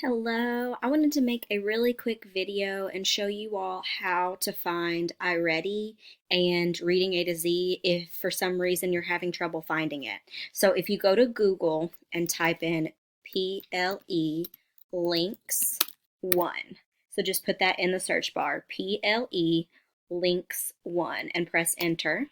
Hello, I wanted to make a really quick video and show you all how to find iReady and Reading A to Z if for some reason you're having trouble finding it. So if you go to Google and type in PLE links 1, so just put that in the search bar, PLE links 1, and press enter.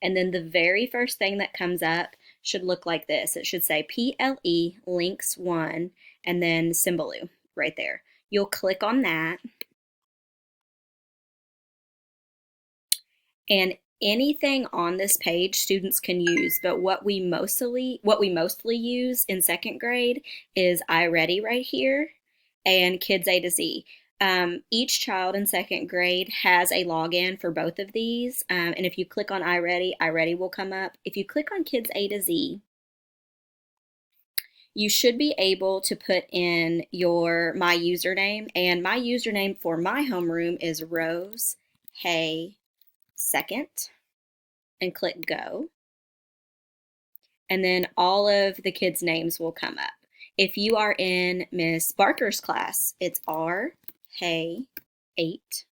And then the very first thing that comes up should look like this. It should say PLE links 1 and then Symbaloo right there. You'll click on that, and anything on this page students can use, but what we mostly use in second grade is iReady right here and Kids A to Z. Each child in second grade has a login for both of these, and if you click on iReady, iReady will come up. If you click on Kids A to Z, you should be able to put in my username, and my username for my homeroom is Rose Hay Second, and click go. And then all of the kids' names will come up. If you are in Miss Barker's class, it's R Hay 8,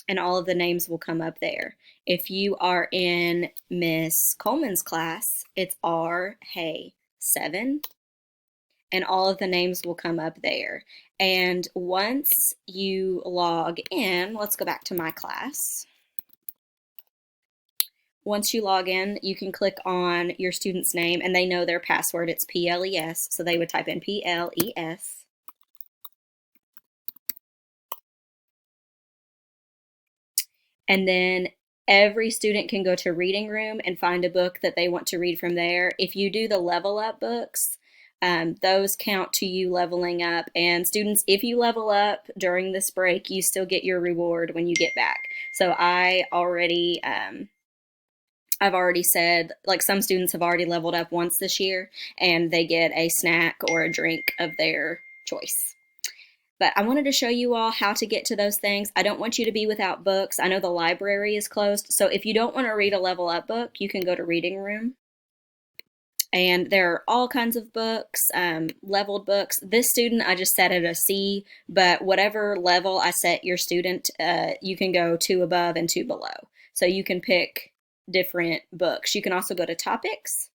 and all of the names will come up there. If you are in Miss Coleman's class, it's R Hay 7, and all of the names will come up there. And once you log in, let's go back to my class. Once you log in, you can click on your student's name, and they know their password. It's PLES, so they would type in PLES. And then every student can go to Reading Room and find a book that they want to read from there. If you do the Level Up books, those count to you leveling up. And students, if you level up during this break, you still get your reward when you get back. So I've already said, like, some students have already leveled up once this year, and they get a snack or a drink of their choice. But I wanted to show you all how to get to those things. I don't want you to be without books. I know the library is closed, so if you don't want to read a Level Up book, you can go to Reading Room. And there are all kinds of books, leveled books. This student, I just set at a C, but whatever level I set your student, you can go 2 above and 2 below. So you can pick different books. You can also go to topics.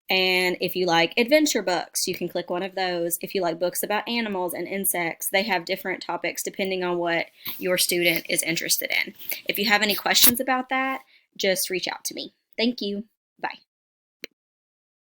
And if you like adventure books, you can click one of those. If you like books about animals and insects, they have different topics depending on what your student is interested in. If you have any questions about that, just reach out to me. Thank you. Bye.